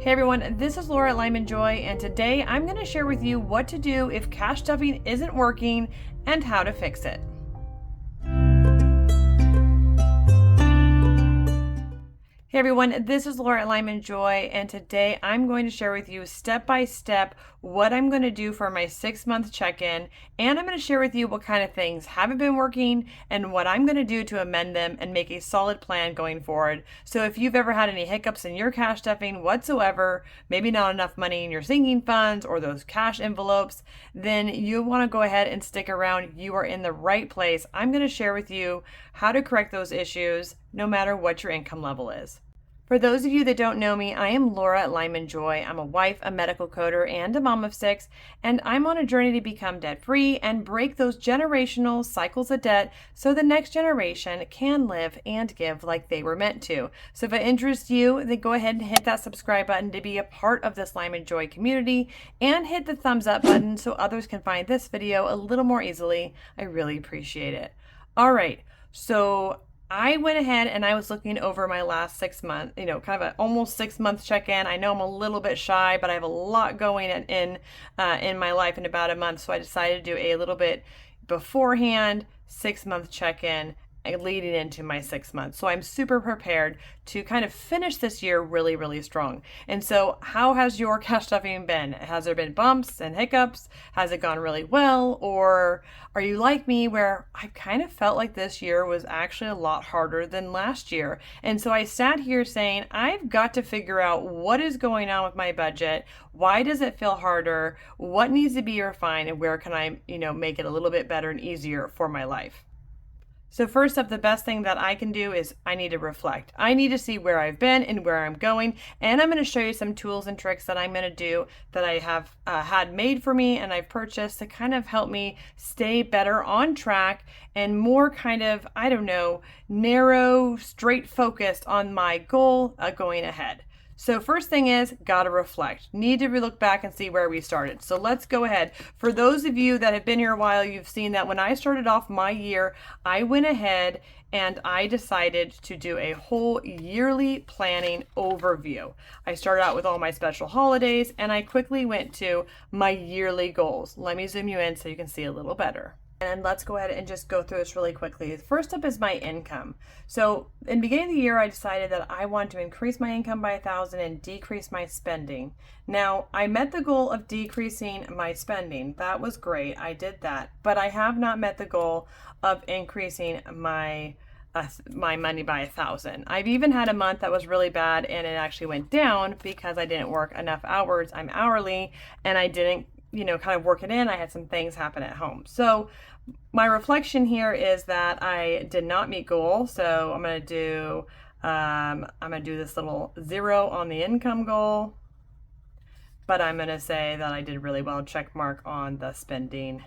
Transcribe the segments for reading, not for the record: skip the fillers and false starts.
Hey everyone, this is Laura at LymanJoy, and today I'm going to share with you what to do if cash stuffing isn't working and how to fix it. Hey everyone, this is Laura at LymanJoy, and today I'm going to share with you step by step what I'm going to do for my 6-month check-in, and I'm going to share with you what kind of things haven't been working and what I'm going to do to amend them and make a solid plan going forward. So if you've ever had any hiccups in your cash stuffing whatsoever, maybe not enough money in your sinking funds or those cash envelopes, then you want to go ahead and stick around. You are in the right place. I'm going to share with you how to correct those issues no matter what your income level is. For those of you that don't know me, I am Laura at LymanJoy. I'm a wife, a medical coder, and a mom of 6, and I'm on a journey to become debt-free and break those generational cycles of debt so the next generation can live and give like they were meant to. So if it interests you, then go ahead and hit that subscribe button to be a part of this LymanJoy community, and hit the thumbs up button so others can find this video a little more easily. I really appreciate it. All right, so I went ahead and I was looking over my last 6 months, kind of an almost 6-month check-in. I know I'm a little bit shy, but I have a lot going in my life in about a month. So I decided to do a little bit beforehand 6-month check-in leading into my 6 months. So I'm super prepared to kind of finish this year really, really strong. And so how has your cash stuffing been? Has there been bumps and hiccups? Has it gone really well? Or are you like me where I kind of felt like this year was actually a lot harder than last year? And so I sat here saying, I've got to figure out what is going on with my budget. Why does it feel harder? What needs to be refined? And where can I, make it a little bit better and easier for my life? So first up, the best thing that I can do is I need to reflect. I need to see where I've been and where I'm going. And I'm going to show you some tools and tricks that I'm going to do that I have had made for me and I've purchased to kind of help me stay better on track and more kind of, narrow, straight focused on my goal going ahead. So first thing is, gotta reflect. Need to look back and see where we started. So let's go ahead. For those of you that have been here a while, you've seen that when I started off my year, I went ahead and I decided to do a whole yearly planning overview. I started out with all my special holidays and I quickly went to my yearly goals. Let me zoom you in so you can see a little better. And let's go ahead and just go through this really quickly. First up is my income. So in the beginning of the year, I decided that I want to increase my income by 1,000 and decrease my spending. Now, I met the goal of decreasing my spending. That was great. I did that. But I have not met the goal of increasing my money by 1,000. I've even had a month that was really bad and it actually went down because I didn't work enough hours. I'm hourly and I didn't kind of work it in. I had some things happen at home. So my reflection here is that I did not meet goal. So I'm going to do this little 0 on the income goal, but I'm going to say that I did really well, check mark on the spending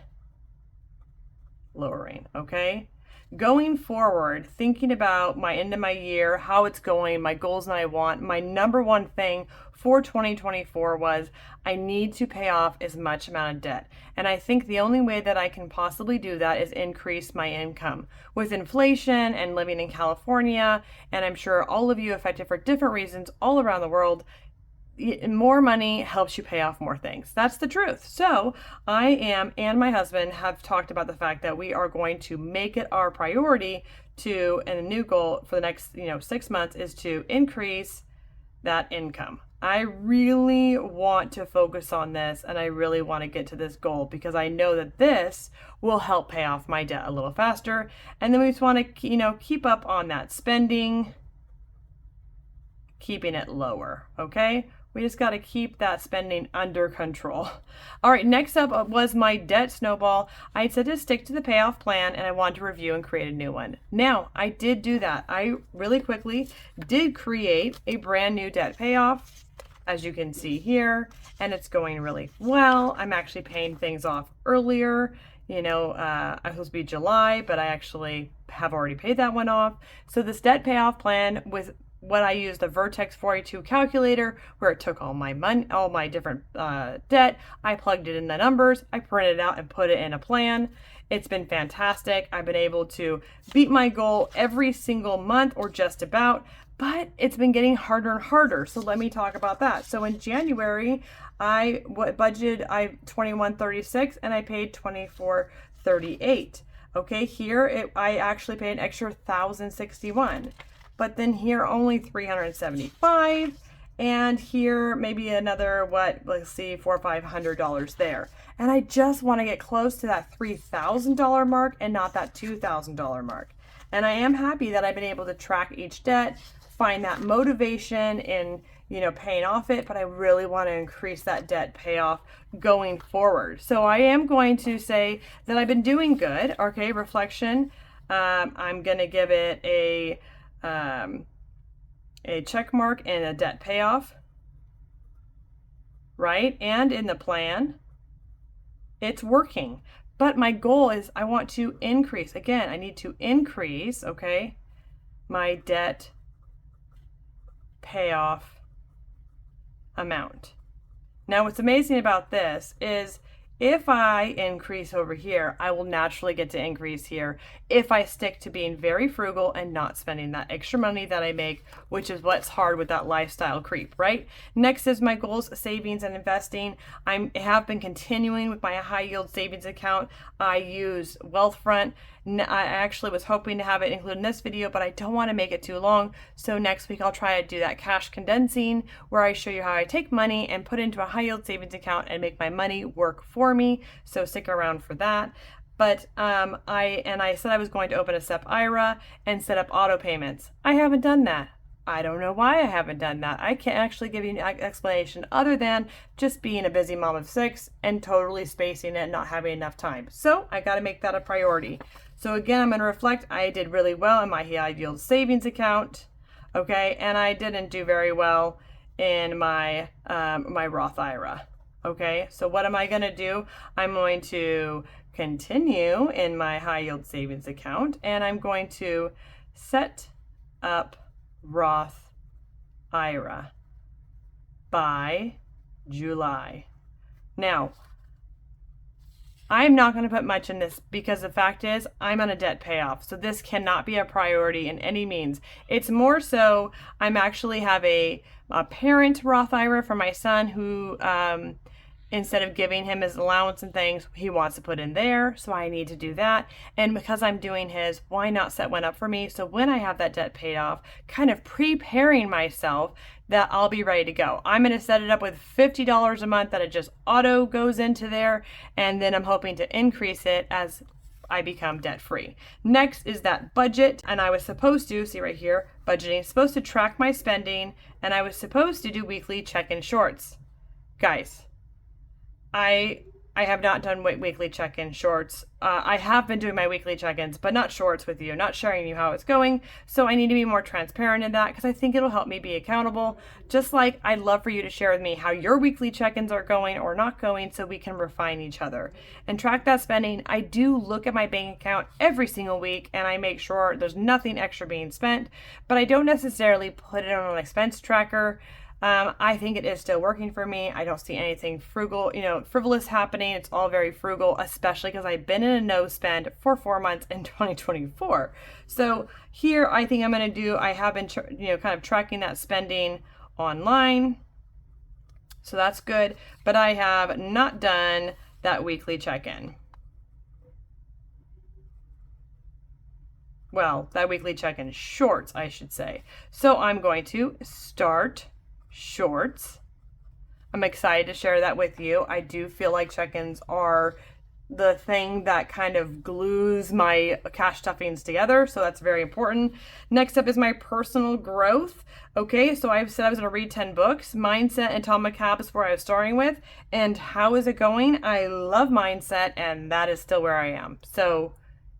lowering. Okay. Going forward, thinking about my end of my year, how it's going, my goals and I want, my number one thing for 2024 was I need to pay off as much amount of debt. And I think the only way that I can possibly do that is increase my income. With inflation and living in California, and I'm sure all of you affected for different reasons all around the world, more money helps you pay off more things. That's the truth. So I and my husband have talked about the fact that we are going to make it our priority to, and a new goal for the next, 6 months is to increase that income. I really want to focus on this and I really want to get to this goal because I know that this will help pay off my debt a little faster. And then we just want to, keep up on that spending, keeping it lower. Okay. We just got to keep that spending under control. All right, next up was my debt snowball. I said to stick to the payoff plan and I wanted to review and create a new one. Now, I did do that. I really quickly did create a brand new debt payoff, as you can see here, and it's going really well. I'm actually paying things off earlier. I'm supposed to be July, but I actually have already paid that one off. So this debt payoff plan with what I used the Vertex 42 calculator where it took all my money, all my different debt. I plugged it in the numbers, I printed it out and put it in a plan. It's been fantastic. I've been able to beat my goal every single month or just about, but it's been getting harder and harder. So let me talk about that. So in January, I budgeted 2136 and I paid 2438. Okay, here I actually paid an extra 1,061. But then here only 375, and here maybe another let's see, $400 or $500 there. And I just want to get close to that $3,000 mark and not that $2,000 mark. And I am happy that I've been able to track each debt, find that motivation in paying off it, but I really want to increase that debt payoff going forward. So I am going to say that I've been doing good. Okay, reflection. I'm going to give it a check mark and a debt payoff, right? And in the plan, it's working. But my goal is I want to increase. Again, I need to increase, okay, my debt payoff amount. Now, what's amazing about this is if I increase over here, I will naturally get to increase here if I stick to being very frugal and not spending that extra money that I make, which is what's hard with that lifestyle creep, right? Next is my goals, savings and investing. I have been continuing with my high yield savings account. I use Wealthfront. I actually was hoping to have it included in this video, but I don't want to make it too long. So next week I'll try to do that cash condensing where I show you how I take money and put into a high yield savings account and make my money work for me. So stick around for that. But I said I was going to open a SEP IRA and set up auto payments. I haven't done that. I don't know why I haven't done that. I can't actually give you an explanation other than just being a busy mom of 6 and totally spacing it and not having enough time. So I got to make that a priority. So again, I'm going to reflect. I did really well in my high yield savings account, okay, and I didn't do very well in my my Roth IRA. Okay, so what am I going to do? I'm going to continue in my high yield savings account and I'm going to set up Roth IRA by July. Now, I'm not going to put much in this because the fact is I'm on a debt payoff. So this cannot be a priority in any means. It's more so I'm actually have a parent Roth IRA for my son who instead of giving him his allowance and things, he wants to put in there. So I need to do that. And because I'm doing his, why not set one up for me? So when I have that debt paid off, kind of preparing myself that I'll be ready to go. I'm going to set it up with $50 a month that it just auto goes into there. And then I'm hoping to increase it as I become debt free. Next is that budget. And I was supposed to, see right here, budgeting, supposed to track my spending. And I was supposed to do weekly check-in shorts. Guys, I have not done weekly check-in shorts. I have been doing my weekly check-ins, but not shorts with you, not sharing you how it's going. So I need to be more transparent in that because I think it'll help me be accountable. Just like I'd love for you to share with me how your weekly check-ins are going or not going so we can refine each other and track that spending. I do look at my bank account every single week and I make sure there's nothing extra being spent, but I don't necessarily put it on an expense tracker. I think it is still working for me. I don't see anything frivolous happening. It's all very frugal, especially because I've been in a no spend for 4 months in 2024. So here I think I'm going to do, I have been, kind of tracking that spending online. So that's good, but I have not done that weekly check-in. Well, that weekly check-in shorts, I should say. So I'm going to start shorts. I'm excited to share that with you. I do feel like check-ins are the thing that kind of glues my cash stuffings together, so that's very important. Next up is my personal growth. Okay, so I've said I was going to read 10 books. Mindset and Atomic Habits where I was starting with. And how is it going? I love mindset, and that is still where I am. So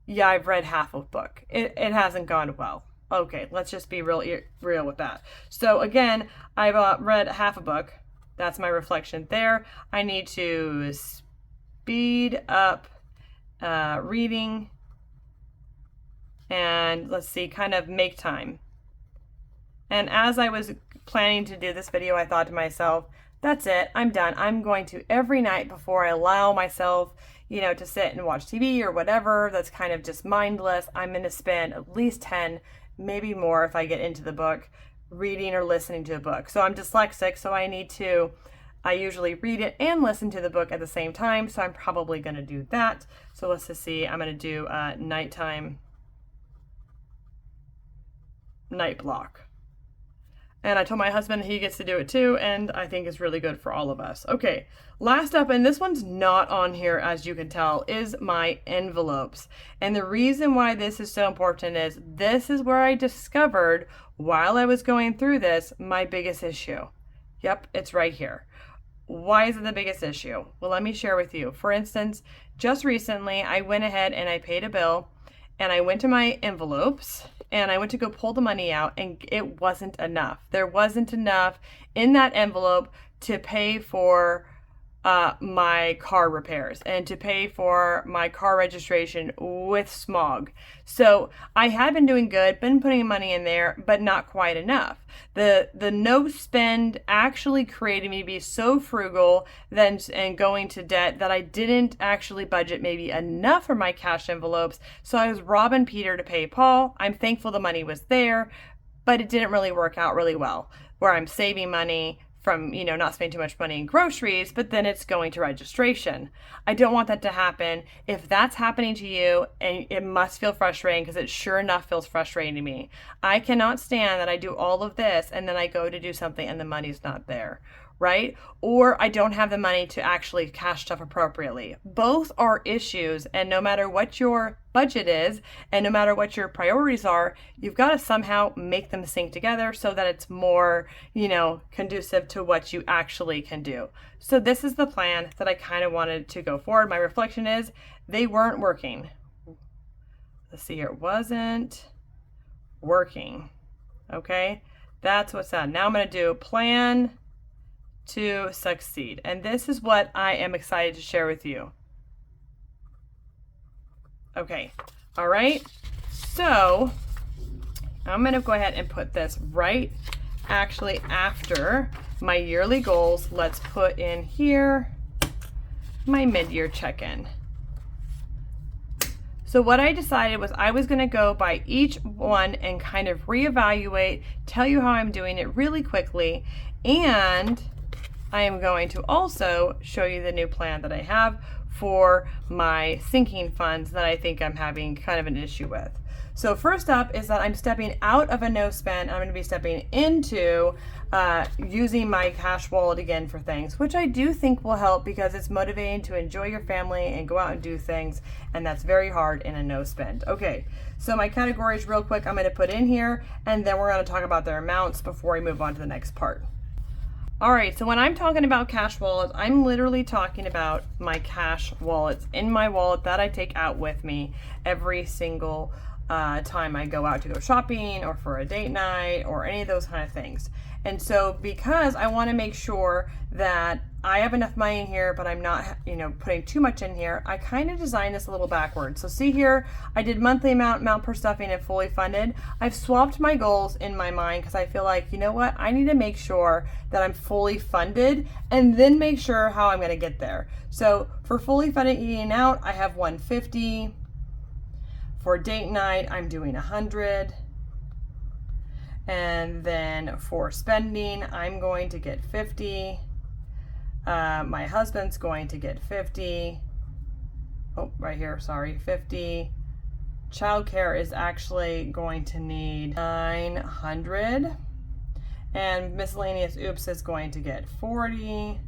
yeah, I've read half a book. It hasn't gone well. Okay, let's just be real with that. So again, I've read half a book. That's my reflection there. I need to speed up reading and let's see, kind of make time. And as I was planning to do this video, I thought to myself, that's it, I'm done. I'm going to every night before I allow myself, to sit and watch TV or whatever that's kind of just mindless, I'm going to spend at least 10, maybe more if I get into the book, reading or listening to a book. So I'm dyslexic, so I usually read it and listen to the book at the same time, so I'm probably going to do that. So let's just see, I'm going to do nighttime night block. And I told my husband he gets to do it too, and I think it's really good for all of us. Okay, last up, and this one's not on here as you can tell, is my envelopes. And the reason why this is so important is this is where I discovered while I was going through this, my biggest issue. Yep, it's right here. Why is it the biggest issue? Well, let me share with you. For instance, just recently, I went ahead and I paid a bill, and I went to my envelopes, and I went to go pull the money out, and it wasn't enough. There wasn't enough in that envelope to pay for my car repairs and to pay for my car registration with smog. So I had been doing good, been putting money in there, but not quite enough. The no spend actually created me to be so frugal and going to debt that I didn't actually budget maybe enough for my cash envelopes. So I was robbing Peter to pay Paul. I'm thankful the money was there, but it didn't really work out really well, where I'm saving money from, not spending too much money in groceries, but then it's going to registration. I don't want that to happen. If that's happening to you, and it must feel frustrating, because it sure enough feels frustrating to me. I cannot stand that I do all of this and then I go to do something and the money's not there, right? Or I don't have the money to actually cash stuff appropriately. Both are issues, and no matter what your budget is and no matter what your priorities are, you've got to somehow make them sync together so that it's more, conducive to what you actually can do. So this is the plan that I kind of wanted to go forward. My reflection is they weren't working. Let's see here. It wasn't working. Okay. That's what's that. Now I'm going to do plan to succeed. And this is what I am excited to share with you. Okay. All right. So I'm going to go ahead and put this right actually after my yearly goals. Let's put in here my mid-year check-in. So what I decided was I was going to go by each one and kind of reevaluate, tell you how I'm doing it really quickly, and I am going to also show you the new plan that I have for my sinking funds that I think I'm having kind of an issue with. So first up is that I'm stepping out of a no spend. I'm going to be stepping into using my cash wallet again for things, which I do think will help because it's motivating to enjoy your family and go out and do things, and that's very hard in a no spend. Okay, so my categories real quick I'm going to put in here, and then we're going to talk about their amounts before we move on to the next part. All right, so when I'm talking about cash wallets, I'm literally talking about my cash wallets in my wallet that I take out with me every single time I go out to go shopping or for a date night or any of those kind of things. And so because I want to make sure that I have enough money in here, but I'm not, putting too much in here, I kind of designed this a little backwards. So see here, I did monthly amount per stuffing and fully funded. I've swapped my goals in my mind because I feel like, you know what, I need to make sure that I'm fully funded and then make sure how I'm going to get there. So for fully funded eating out, I have 150. For date night, I'm doing 100. And then for spending, I'm going to get 50. My husband's going to get 50. Oh, right here, sorry, 50. Childcare is actually going to need 900. And miscellaneous oops is going to get 40.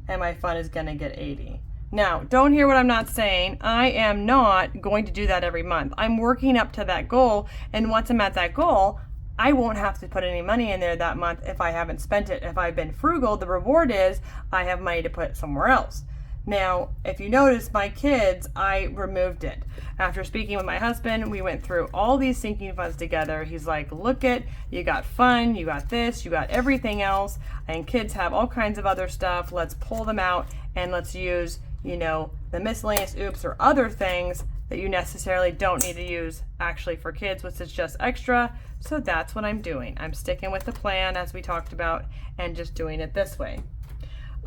And my fun is going to get 80. Now, don't hear what I'm not saying. I am not going to do that every month. I'm working up to that goal, and once I'm at that goal, I won't have to put any money in there that month if I haven't spent it. If I've been frugal, the reward is I have money to put somewhere else. Now, if you notice, my kids, I removed it. After speaking with my husband, we went through all these sinking funds together. He's like, look it, you got fun, you got this, you got everything else, and kids have all kinds of other stuff. Let's pull them out and let's use the miscellaneous oops or other things that you necessarily don't need to use actually for kids, which is just extra. So that's what I'm doing. I'm sticking with the plan as we talked about and just doing it this way.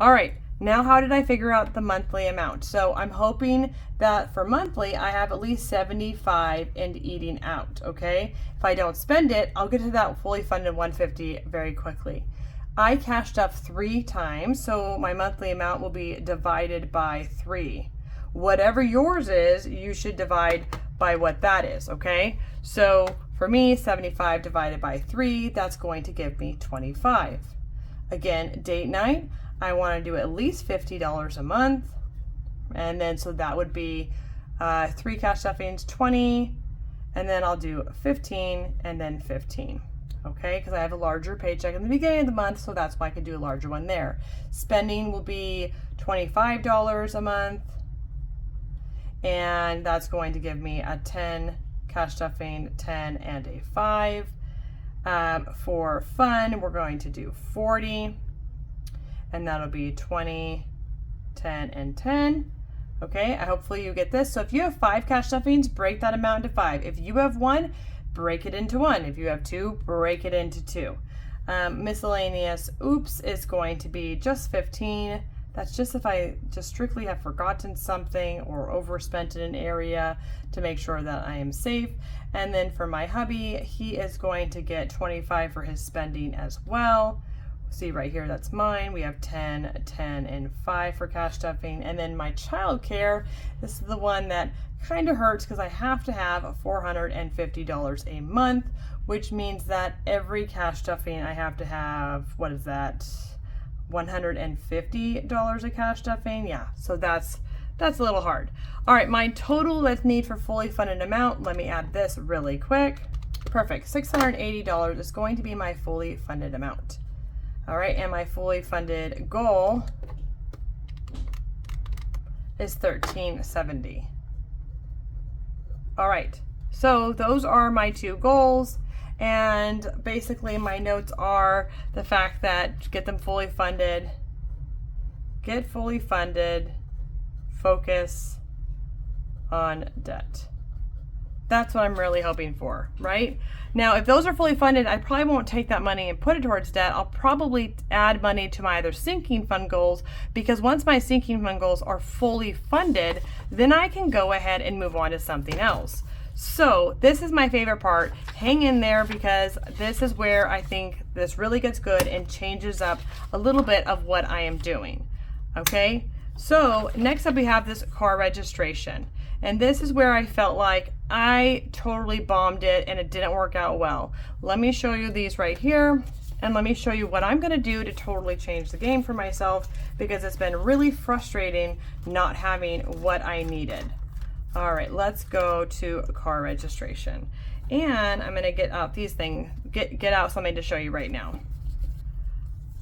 All right, now how did I figure out the monthly amount? So I'm hoping that for monthly, I have at least 75 in eating out, okay? If I don't spend it, I'll get to that fully funded 150 very quickly. I cashed up 3 times, so my monthly amount will be divided by 3. Whatever yours is, you should divide by what that is, okay? So for me, 75 divided by 3, that's going to give me 25. Again, date night, I want to do at least $50 a month. And then so that would be 3 cash stuffings, 20, and then I'll do 15 and then 15. Okay, because I have a larger paycheck in the beginning of the month, so that's why I could do a larger one there. Spending will be $25 a month, and that's going to give me a 10 cash stuffing, 10, and a 5. For fun, we're going to do 40, and that'll be 20, 10, and 10. Okay, hopefully you get this. So if you have 5 cash stuffings, break that amount into 5. If you have 1, break it into 1. If you have 2, break it into 2. Miscellaneous oops is going to be just 15. That's just if I just strictly have forgotten something or overspent in an area to make sure that I am safe. And then for my hubby, he is going to get 25 for his spending as well. See right here, that's mine. We have 10, 10, and 5 for cash stuffing. And then my child care, this is the one that kind of hurts because I have to have $450 a month, which means that every cash stuffing I have to have, what is that, $150 a cash stuffing? Yeah, so that's a little hard. All right, my total let's need for fully funded amount, let me add this really quick. Perfect, $680 is going to be my fully funded amount. All right, and my fully funded goal is $1,370. All right, so those are my 2 goals, and basically my notes are the fact that get them fully funded, get fully funded, focus on debt. That's what I'm really hoping for, right? Now, if those are fully funded, I probably won't take that money and put it towards debt. I'll probably add money to my other sinking fund goals, because once my sinking fund goals are fully funded, then I can go ahead and move on to something else. So this is my favorite part. Hang in there, because this is where I think this really gets good and changes up a little bit of what I am doing. Okay, so next up we have this car registration. And this is where I felt like I totally bombed it and it didn't work out well. Let me show you these right here, and let me show you what I'm gonna do to totally change the game for myself, because it's been really frustrating not having what I needed. All right, let's go to car registration. And I'm gonna get out these things, get out something to show you right now.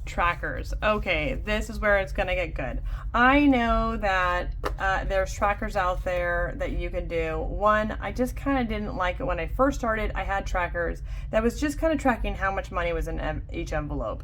Trackers. Okay, this is where it's gonna get good. I know that there's trackers out there that you can do. One, I just kind of didn't like it when I first started. I had trackers that was just kind of tracking how much money was in each envelope.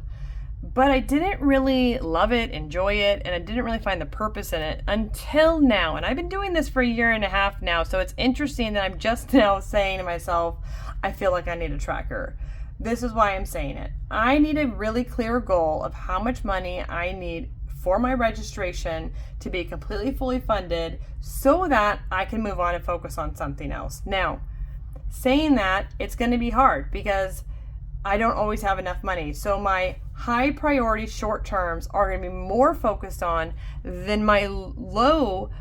But I didn't really love it, enjoy it, and I didn't really find the purpose in it until now. And I've been doing this for a year and a half now, so it's interesting that I'm just now saying to myself, I feel like I need a tracker. This is why I'm saying it. I need a really clear goal of how much money I need for my registration to be completely fully funded, so that I can move on and focus on something else. Now, saying that, it's going to be hard because I don't always have enough money. So my high priority short terms are going to be more focused on than my low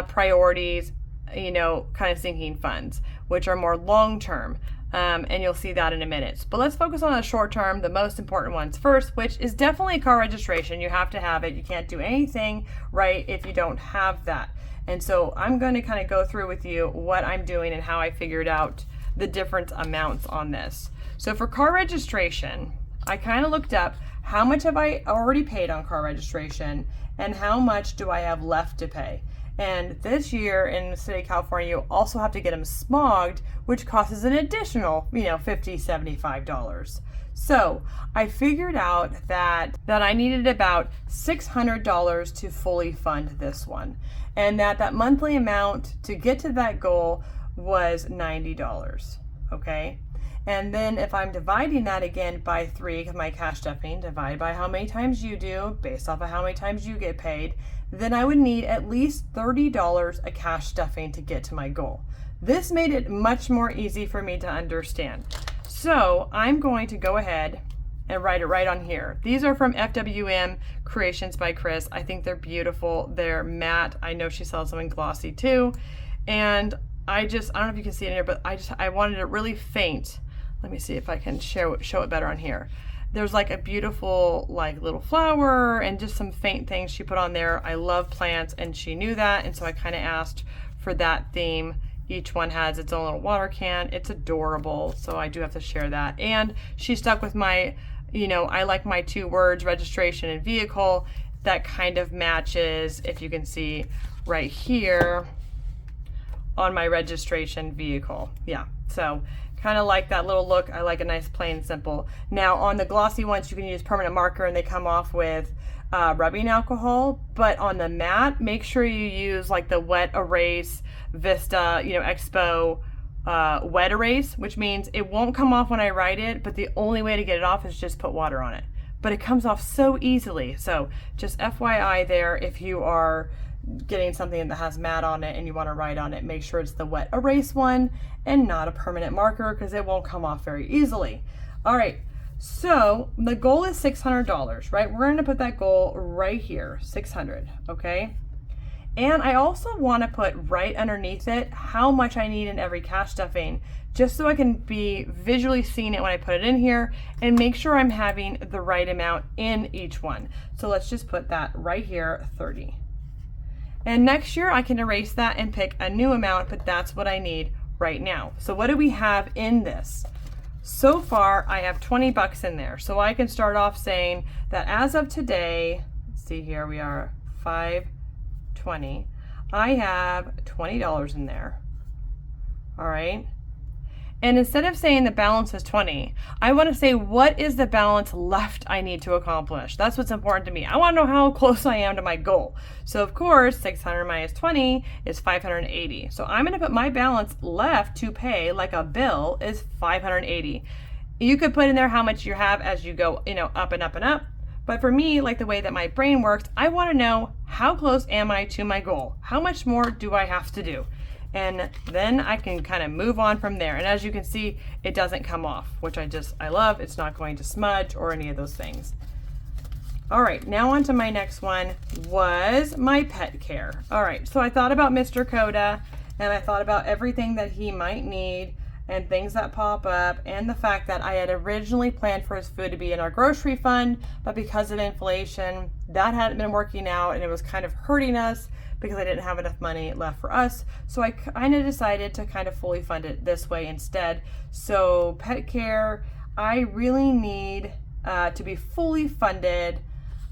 priorities, kind of sinking funds, which are more long term. And you'll see that in a minute. But let's focus on the short term, the most important ones first, which is definitely car registration. You have to have it. You can't do anything right if you don't have that. And so I'm going to kind of go through with you what I'm doing and how I figured out the different amounts on this. So for car registration, I kind of looked up how much have I already paid on car registration and how much do I have left to pay. And this year in the state of California, you also have to get them smogged, which costs an additional, $50, $75. So I figured out that I needed about $600 to fully fund this one. And that monthly amount to get to that goal was $90, okay? And then if I'm dividing that again by 3, because my cash stuffing, divided by how many times you do, based off of how many times you get paid, then I would need at least $30 a cash stuffing to get to my goal. This made it much more easy for me to understand. So I'm going to go ahead and write it right on here. These are from FWM Creations by Chris. I think they're beautiful. They're matte. I know she sells them in glossy too. And I don't know if you can see it in here, but I wanted it really faint. Let me see if I can show it better on here. There's like a beautiful like little flower and just some faint things she put on there. I love plants and she knew that, and so I kind of asked for that theme. Each one has its own little water can. It's adorable, so I do have to share that. And she stuck with my, I like my 2 words, registration and vehicle. That kind of matches, if you can see right here, on my registration vehicle. Yeah, so kind of like that little look. I like a nice plain simple. Now on the glossy ones you can use permanent marker and they come off with rubbing alcohol, but on the matte make sure you use like the wet erase Vista Expo wet erase, which means it won't come off when I write it, but the only way to get it off is just put water on it. But it comes off so easily. So just FYI there, if you are getting something that has matte on it and you want to write on it, make sure it's the wet erase one and not a permanent marker, because it won't come off very easily. All right, so the goal is $600, right? We're going to put that goal right here, 600, okay? And I also want to put right underneath it how much I need in every cash stuffing, just so I can be visually seeing it when I put it in here and make sure I'm having the right amount in each one. So let's just put that right here, 30. And next year I can erase that and pick a new amount, but that's what I need right now. So what do we have in this? So far I have 20 bucks in there. So I can start off saying that as of today, let's see here, we are 5/20. I have $20 in there. All right. And instead of saying the balance is 20, I want to say, what is the balance left I need to accomplish? That's what's important to me. I want to know how close I am to my goal. So of course, 600 minus 20 is 580. So I'm going to put my balance left to pay like a bill is 580. You could put in there how much you have as you go, up and up and up. But for me, like the way that my brain works, I want to know how close am I to my goal? How much more do I have to do? And then I can kind of move on from there. And as you can see, it doesn't come off, which I love. It's not going to smudge or any of those things. All right, now on to my next one was my pet care. All right, so I thought about Mr. Coda, and I thought about everything that he might need and things that pop up, and the fact that I had originally planned for his food to be in our grocery fund, but because of inflation, that hadn't been working out and it was kind of hurting us because I didn't have enough money left for us. So I kind of decided to kind of fully fund it this way instead. So pet care, I really need to be fully funded.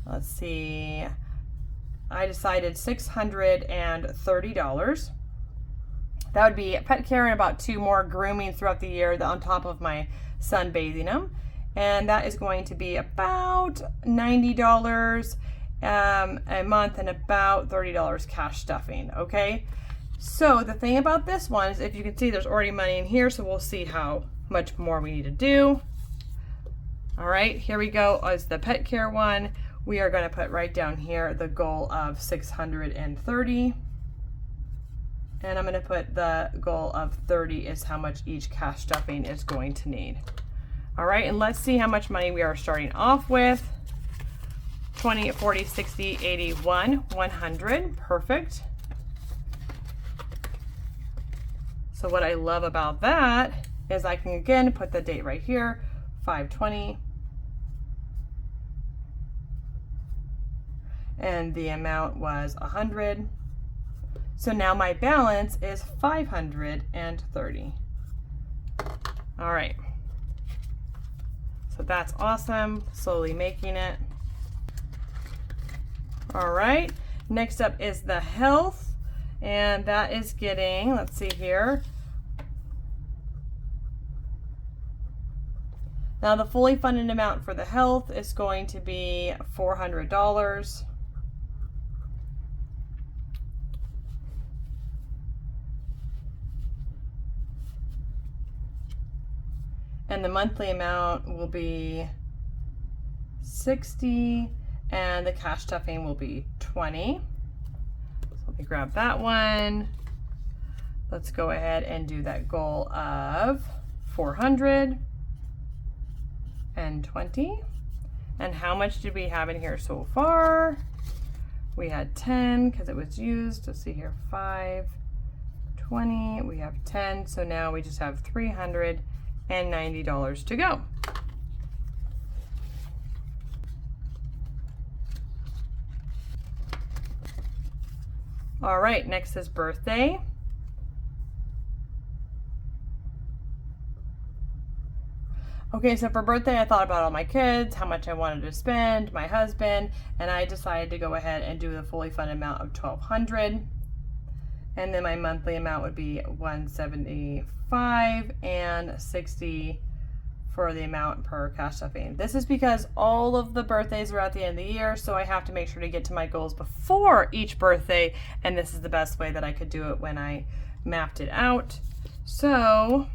Let's see, I decided $630. That would be pet care and about 2 more grooming throughout the year on top of my son bathing him. And that is going to be about $90 a month and about $30 cash stuffing, okay? So the thing about this one is, if you can see, there's already money in here, so we'll see how much more we need to do. All right, here we go as the pet care one. We are going to put right down here the goal of 630. And I'm going to put the goal of 30 is how much each cash stuffing is going to need. All right, and let's see how much money we are starting off with. 20, 40, 60, 81, 100, perfect. So what I love about that is I can again put the date right here, 5/20. And the amount was 100. So now my balance is 530. All right. So that's awesome. Slowly making it. All right. Next up is the health. And that is getting, let's see here. Now the fully funded amount for the health is going to be $400. And the monthly amount will be $60, and the cash stuffing will be $20. So let me grab that one. Let's go ahead and do that goal of $420. And how much did we have in here so far? We had 10 because it was used. Let's see here, 5, 20, we have 10. So now we just have $390 to go. All right, next is birthday. Okay, so for birthday, I thought about all my kids, how much I wanted to spend, my husband, and I decided to go ahead and do the fully funded amount of $1,200. And then my monthly amount would be $175 and $60 for the amount per cash stuffing. This is because all of the birthdays are at the end of the year, so I have to make sure to get to my goals before each birthday, and this is the best way that I could do it when I mapped it out. So,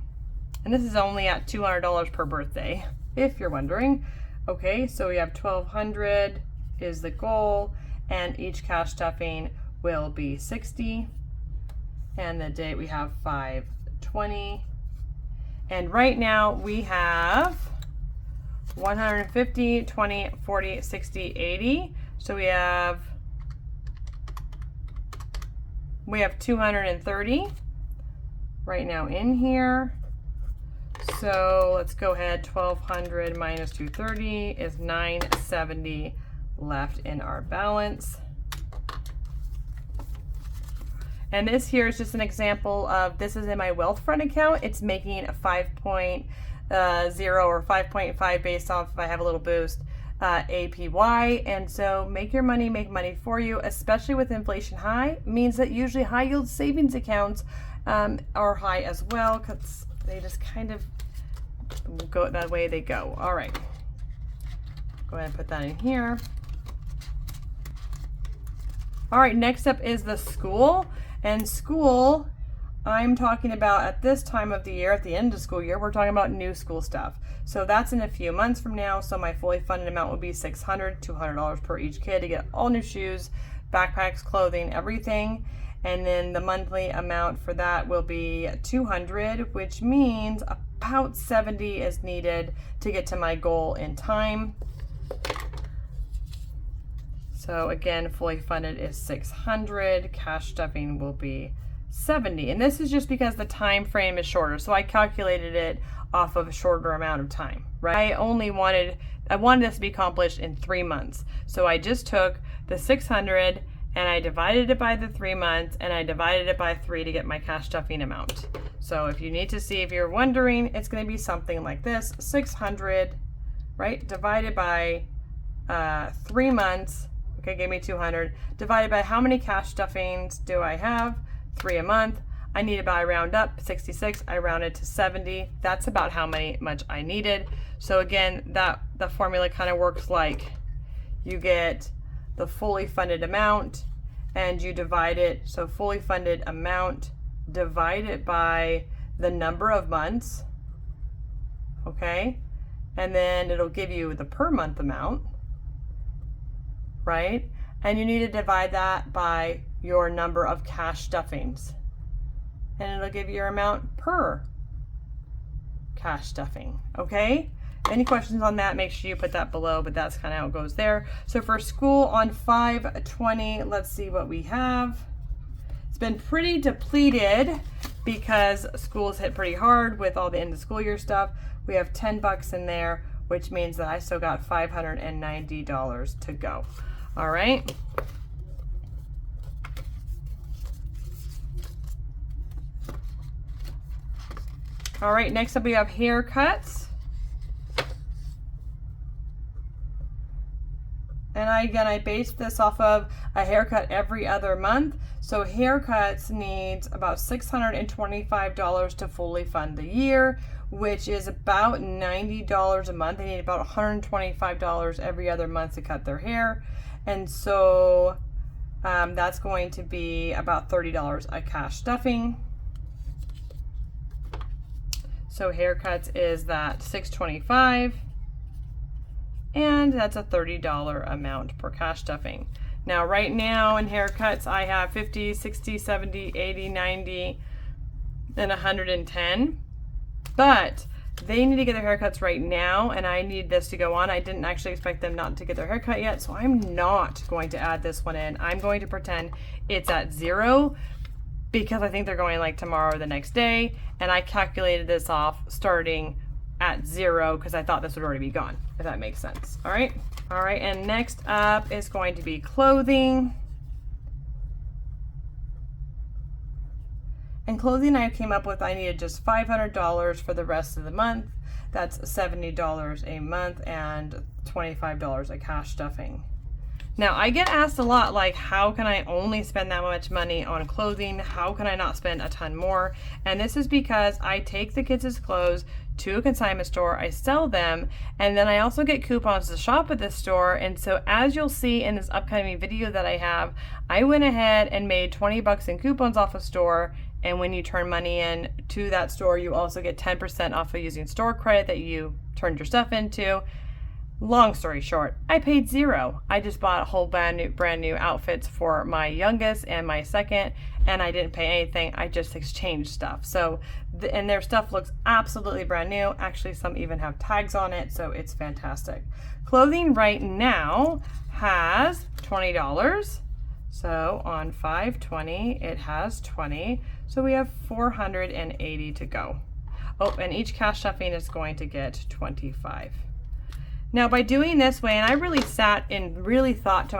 and this is only at $200 per birthday, if you're wondering. Okay, so we have $1,200 is the goal, and each cash stuffing will be $60. And the date we have 5/20. And right now we have 150, 20, 40, 60, 80. So we have 230 right now in here. So let's go ahead, 1,200 minus 230 is 970 left in our balance. And this here is just an example of, this is in my Wealthfront account. It's making a 5.0 or 5.5 based off if I have a little boost APY. And so make your money make money for you, especially with inflation high, means that usually high yield savings accounts are high as well, because they just kind of go that way they go. All right, go ahead and put that in here. All right, next up is the school. And school, I'm talking about at this time of the year, at the end of school year, we're talking about new school stuff. So that's in a few months from now. So my fully funded amount will be $600, $200 per each kid to get all new shoes, backpacks, clothing, everything. And then the monthly amount for that will be $200, which means about $70 is needed to get to my goal in time. So again, fully funded is $600, cash stuffing will be $70. And this is just because the time frame is shorter. So I calculated it off of a shorter amount of time, right? I wanted this to be accomplished in 3 months. So I just took the $600 and I divided it by the 3 months and I divided it by 3 to get my cash stuffing amount. So if you need to see, if you're wondering, it's going to be something like this, 600, right? Divided by 3 months. Okay, gave me 200. Divided by how many cash stuffings do I have? 3 a month. I need about, I round up, 66. I rounded to 70. That's about how much I needed. So again, the formula kind of works like you get the fully funded amount and you divide it. So fully funded amount divided by the number of months. Okay, and then it'll give you the per month amount. Right? And you need to divide that by your number of cash stuffings. And it'll give you your amount per cash stuffing. Okay? Any questions on that, make sure you put that below, but that's kind of how it goes there. So for school on 5/20, let's see what we have. It's been pretty depleted because school's hit pretty hard with all the end of school year stuff. We have $10 in there, which means that I still got $590 to go. All right. All right, next up we have haircuts. And I again, I based this off of a haircut every other month. So haircuts needs about $625 to fully fund the year, which is about $90 a month. They need about $125 every other month to cut their hair. And so that's going to be about $30 a cash stuffing. So haircuts is that $625, and that's a $30 amount per cash stuffing. Now right now in haircuts I have 50, 60, 70, 80, 90, and 110, but they need to get their haircuts right now, and I need this to go on. I didn't actually expect them not to get their haircut yet, so I'm not going to add this one in. I'm going to pretend it's at 0 because I think they're going like tomorrow or the next day, and I calculated this off starting at 0 because I thought this would already be gone, if that makes sense. All right, and next up is going to be clothing. And clothing I came up with, I needed just $500 for the rest of the month. That's $70 a month and $25 a cash stuffing. Now I get asked a lot, like, how can I only spend that much money on clothing? How can I not spend a ton more? And this is because I take the kids' clothes to a consignment store, I sell them, and then I also get coupons to shop at this store. And so as you'll see in this upcoming video that I have, I went ahead and made 20 bucks in coupons off a store. And when you turn money in to that store, you also get 10% off of using store credit that you turned your stuff into. Long story short, I paid 0. I just bought a whole brand new outfits for my youngest and my second, and I didn't pay anything. I just exchanged stuff. So, and their stuff looks absolutely brand new. Actually, some even have tags on it, so it's fantastic. Clothing right now has $20. So on 520, it has 20. So we have 480 to go. Oh, and each cash stuffing is going to get 25. Now by doing this way, and I really sat and really thought to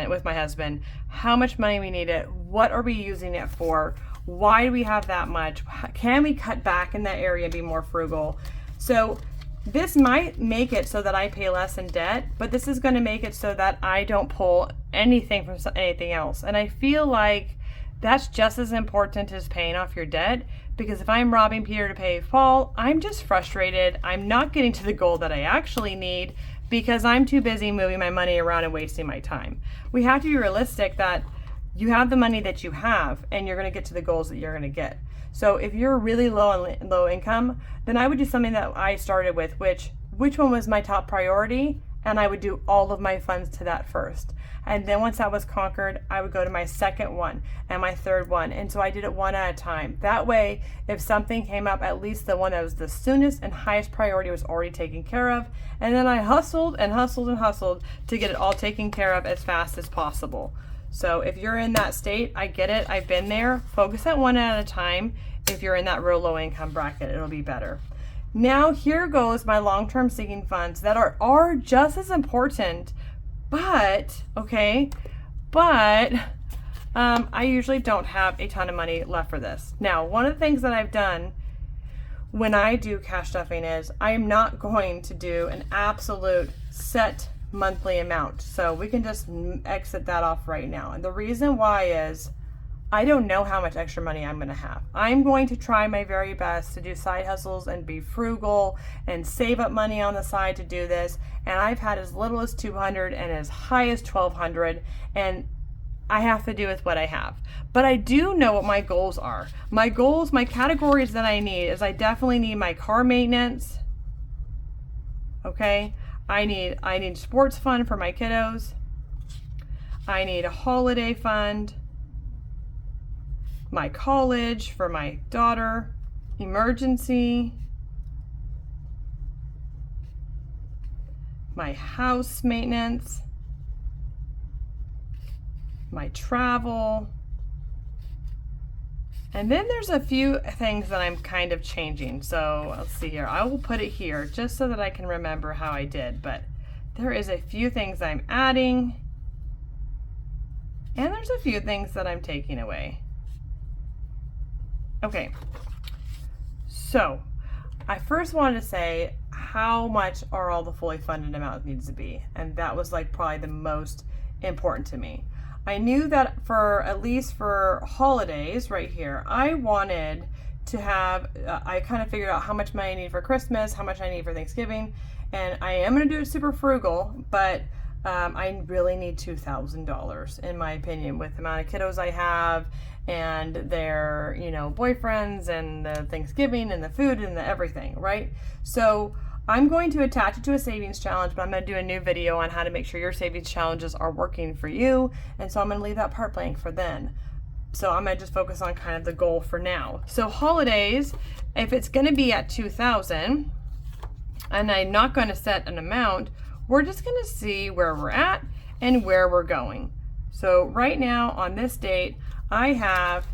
with my husband, how much money we needed, what are we using it for, why do we have that much, can we cut back in that area and be more frugal? So this might make it so that I pay less in debt, but this is going to make it so that I don't pull anything from anything else. And I feel like that's just as important as paying off your debt, because if I'm robbing Peter to pay Paul, I'm just frustrated. I'm not getting to the goal that I actually need because I'm too busy moving my money around and wasting my time. We have to be realistic that you have the money that you have and you're going to get to the goals that you're going to get. So if you're really low income, then I would do something that I started with, which one was my top priority, and I would do all of my funds to that first. And then once that was conquered, I would go to my second one and my third one. And so I did it one at a time. That way, if something came up, at least the one that was the soonest and highest priority was already taken care of. And then I hustled and hustled and hustled to get it all taken care of as fast as possible. So if you're in that state, I get it. I've been there. Focus at one at a time. If you're in that real low income bracket, it'll be better. Now here goes my long-term sinking funds that are just as important, but I usually don't have a ton of money left for this. Now, one of the things that I've done when I do cash stuffing is I am not going to do an absolute set monthly amount. So we can just exit that off right now. And the reason why is I don't know how much extra money I'm going to have. I'm going to try my very best to do side hustles and be frugal and save up money on the side to do this. And I've had as little as $200 and as high as $1,200, and I have to do with what I have. But I do know what my goals are. My goals, my categories that I need is I definitely need my car maintenance. Okay. I need sports fund for my kiddos. I need a holiday fund. My college for my daughter, emergency, my house maintenance, my travel, and then there's a few things that I'm kind of changing. So let's see here. I will put it here just so that I can remember how I did, but there is a few things I'm adding, and there's a few things that I'm taking away. Okay, so I first wanted to say, how much are all the fully funded amounts needs to be. And that was like probably the most important to me. I knew that for at least for holidays right here, I wanted to have, I kind of figured out how much money I need for Christmas, how much I need for Thanksgiving, and I am going to do it super frugal, but I really need $2,000 in my opinion with the amount of kiddos I have and their, you know, boyfriends and the Thanksgiving and the food and the everything, right? So I'm going to attach it to a savings challenge, but I'm going to do a new video on how to make sure your savings challenges are working for you. And so I'm going to leave that part blank for then. So I'm going to just focus on kind of the goal for now. So holidays, if it's going to be at 2,000 and I'm not going to set an amount, we're just going to see where we're at and where we're going. So right now on this date, I have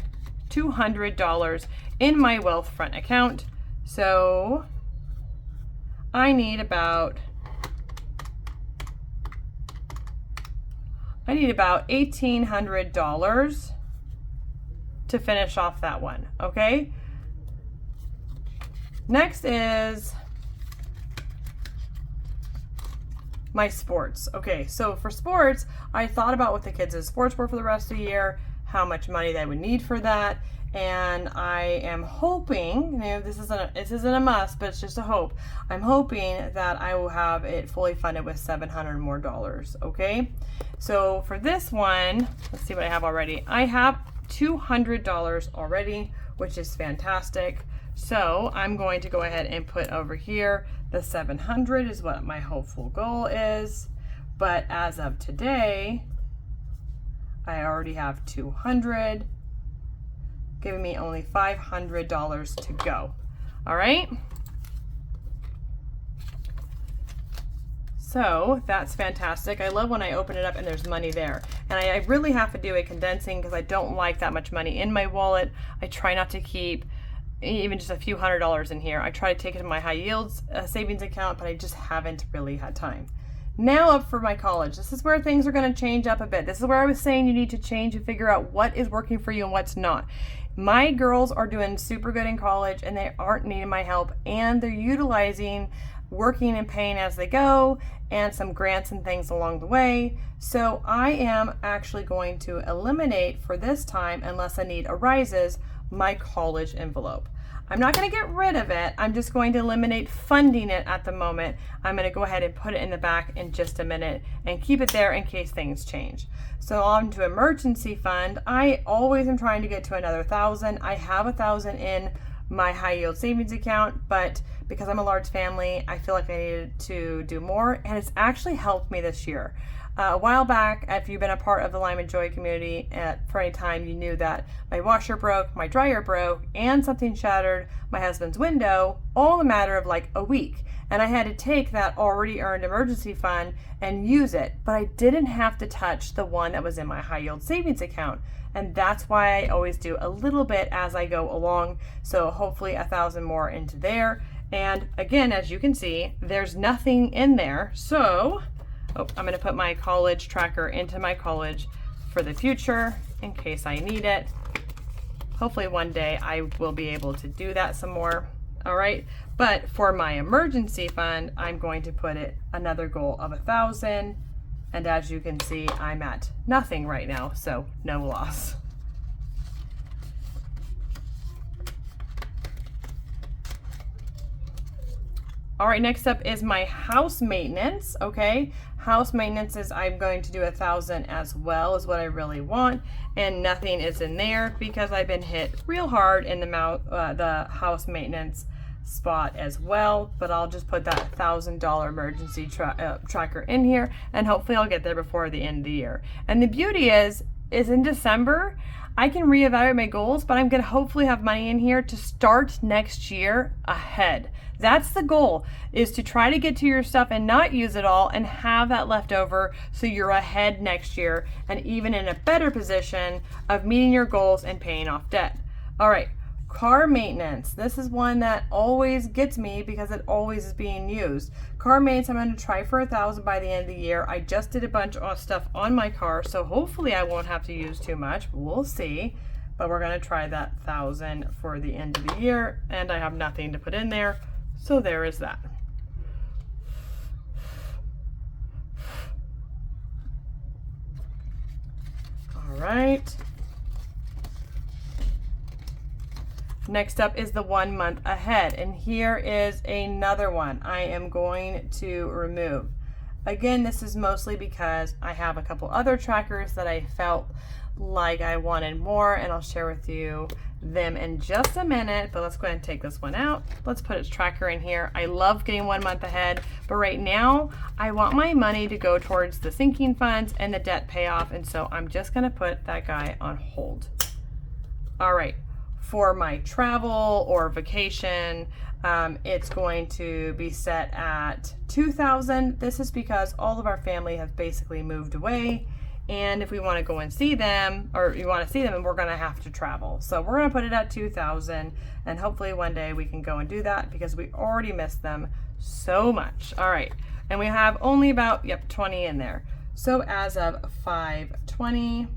$200 in my Wealthfront account. So I need about $1,800 to finish off that one, okay? Next is my sports. Okay, so for sports, I thought about what the kids' sports were for the rest of the year, how much money they would need for that, and I am hoping, you know, this isn't a must, but it's just a hope. I'm hoping that I will have it fully funded with $700 more, okay? So for this one, let's see what I have already. I have $200 already, which is fantastic. So I'm going to go ahead and put over here the 700 is what my hopeful goal is. But as of today, I already have 200, giving me only $500 to go. All right. So that's fantastic. I love when I open it up and there's money there. And I really have to do a condensing because I don't like that much money in my wallet. I try not to keep even just a few $100s in here. I try to take it to my high yields savings account, but I just haven't really had time. Now up for my college. This is where things are going to change up a bit. This is where I was saying you need to change and figure out what is working for you and what's not. My girls are doing super good in college and they aren't needing my help, and they're utilizing working and paying as they go and some grants and things along the way. So I am actually going to eliminate for this time, unless a need arises, my college envelope. I'm not going to get rid of it. I'm just going to eliminate funding it at the moment. I'm going to go ahead and put it in the back in just a minute and keep it there in case things change. So on to emergency fund. I always am trying to get to another 1,000. I have 1,000 in my high yield savings account, but because I'm a large family, I feel like I needed to do more, and it's actually helped me this year. A while back, if you've been a part of the LymanJoy community for any time, you knew that my washer broke, my dryer broke, and something shattered my husband's window, all in a matter of like a week. And I had to take that already earned emergency fund and use it, but I didn't have to touch the one that was in my high yield savings account. And that's why I always do a little bit as I go along. So hopefully 1,000 more into there. And again, as you can see, there's nothing in there. So I'm going to put my college tracker into my college for the future in case I need it. Hopefully one day I will be able to do that some more. All right. But for my emergency fund, I'm going to put it another goal of 1,000. And as you can see, I'm at nothing right now, so no loss. All right, next up is my house maintenance, okay? House maintenance is, I'm going to do 1,000 as well, is what I really want, and nothing is in there because I've been hit real hard in the house maintenance spot as well, but I'll just put that $1,000 emergency tracker in here, and hopefully I'll get there before the end of the year. And the beauty is in December, I can reevaluate my goals, but I'm going to hopefully have money in here to start next year ahead. That's the goal, is to try to get to your stuff and not use it all and have that left over so you're ahead next year and even in a better position of meeting your goals and paying off debt. All right, car maintenance. This is one that always gets me because it always is being used. Car maintenance, I'm going to try for 1,000 by the end of the year. I just did a bunch of stuff on my car, so hopefully I won't have to use too much. We'll see. But we're going to try that 1,000 for the end of the year, and I have nothing to put in there. So there is that. All right. Next up is the 1 month ahead, and here is another one I am going to remove. Again, this is mostly because I have a couple other trackers that I felt like I wanted more, and I'll share with you them in just a minute, but let's go ahead and take this one out. Let's put its tracker in here. I love getting 1 month ahead, but right now I want my money to go towards the sinking funds and the debt payoff, and so I'm just gonna put that guy on hold. All right, for my travel or vacation, it's going to be set at $2,000. This is because all of our family has basically moved away, and if we want to go and see them, or you want to see them, and we're going to have to travel. So we're going to put it at $2,000, and hopefully one day we can go and do that because we already miss them so much. All right, and we have only about 20 in there. So as of 5/20,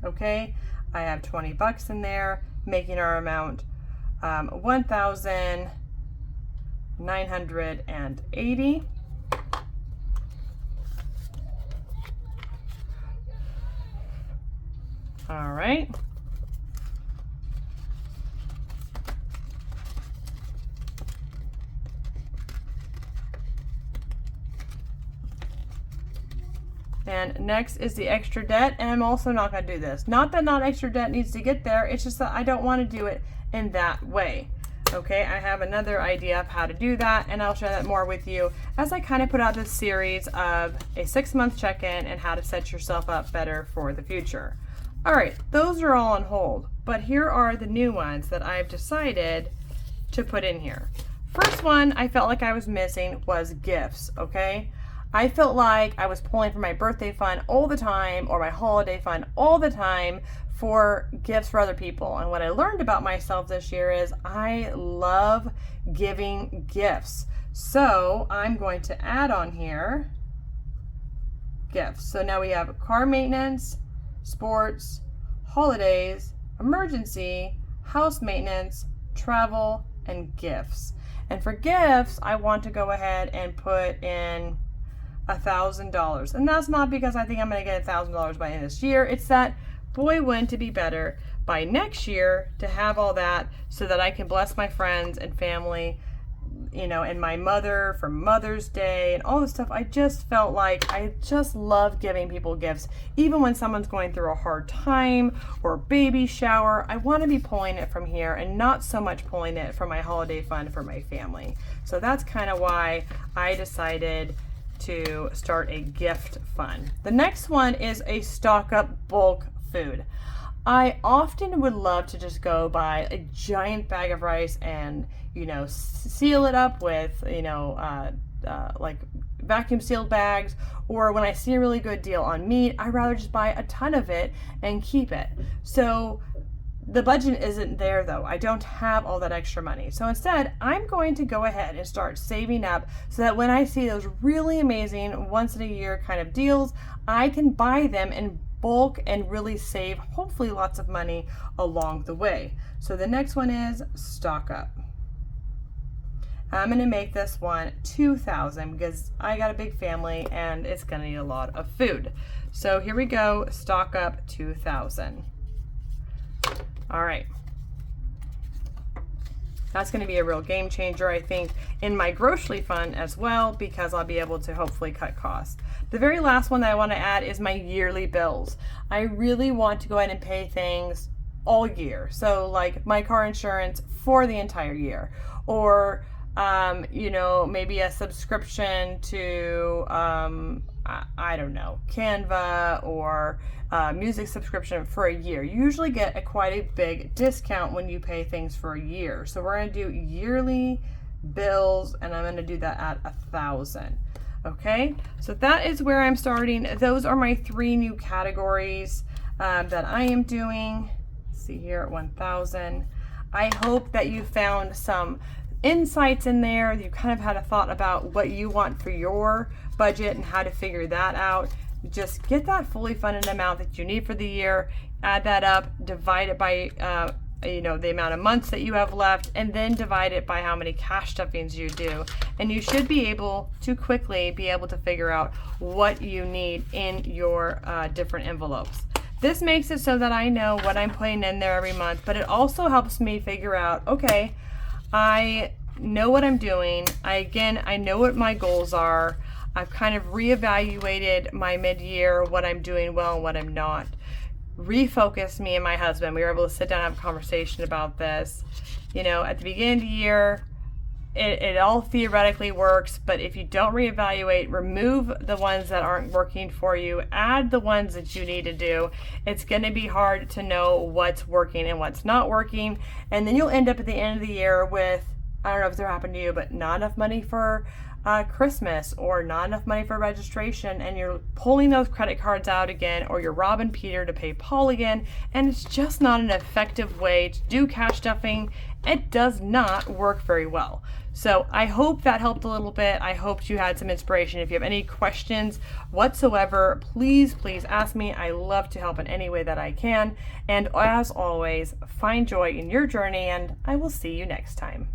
okay, I have 20 bucks in there, making our amount $1,980. All right. And next is the extra debt, and I'm also not going to do this. Not that not extra debt needs to get there, it's just that I don't want to do it in that way. Okay, I have another idea of how to do that, and I'll share that more with you as I kind of put out this series of a 6-month check-in and how to set yourself up better for the future. All right, those are all on hold, but here are the new ones that I've decided to put in here. First one I felt like I was missing was gifts, okay? I felt like I was pulling from my birthday fund all the time or my holiday fund all the time for gifts for other people. And what I learned about myself this year is I love giving gifts. So I'm going to add on here gifts. So now we have car maintenance, sports, holidays, emergency, house maintenance, travel, and gifts. And for gifts, I want to go ahead and put in $1,000. And that's not because I think I'm going to get $1,000 by the end of this year. It's that, boy, wouldn't it be better by next year to have all that so that I can bless my friends and family, you know, and my mother for Mother's Day and all this stuff. I just felt like I just love giving people gifts. Even when someone's going through a hard time or a baby shower, I want to be pulling it from here and not so much pulling it from my holiday fund for my family. So that's kind of why I decided to start a gift fund. The next one is a stock up bulk food. I often would love to just go buy a giant bag of rice and, you know, seal it up with, you know, like vacuum sealed bags, or when I see a really good deal on meat, I'd rather just buy a ton of it and keep it. So the budget isn't there though. I don't have all that extra money. So instead, I'm going to go ahead and start saving up so that when I see those really amazing once in a year kind of deals, I can buy them in bulk and really save hopefully lots of money along the way. So the next one is stock up. I'm going to make this one $2,000 because I got a big family and it's going to need a lot of food. So here we go, stock up $2,000. All right. That's going to be a real game changer, I think, in my grocery fund as well, because I'll be able to hopefully cut costs. The very last one that I want to add is my yearly bills. I really want to go ahead and pay things all year. So like my car insurance for the entire year, or you know, maybe a subscription to I don't know, Canva or music subscription for a year. You usually get quite a big discount when you pay things for a year. So we're going to do yearly bills, and I'm going to do that at $1,000. Okay, so that is where I'm starting. Those are my 3 new categories that I am doing. Let's see here at 1,000. I hope that you found some insights in there. You kind of had a thought about what you want for your budget and how to figure that out. Just get that fully funded amount that you need for the year, add that up, divide it by you know, the amount of months that you have left, and then divide it by how many cash stuffings you do, and you should be able to quickly be able to figure out what you need in your different envelopes. This makes it so that I know what I'm putting in there every month, but it also helps me figure out, okay, I know what I'm doing. I know what my goals are. I've kind of reevaluated my mid-year, what I'm doing well and what I'm not. Refocus me and my husband. We were able to sit down and have a conversation about this. At the beginning of the year, it all theoretically works, but if you don't reevaluate, remove the ones that aren't working for you, add the ones that you need to do, it's going to be hard to know what's working and what's not working. And then you'll end up at the end of the year with, I don't know if it's ever happened to you, but not enough money for Christmas or not enough money for registration, and you're pulling those credit cards out again, or you're robbing Peter to pay Paul again, and it's just not an effective way to do cash stuffing. It does not work very well. So I hope that helped a little bit. I hope you had some inspiration. If you have any questions whatsoever, please ask me. I love to help in any way that I can. And as always, find joy in your journey, and I will see you next time.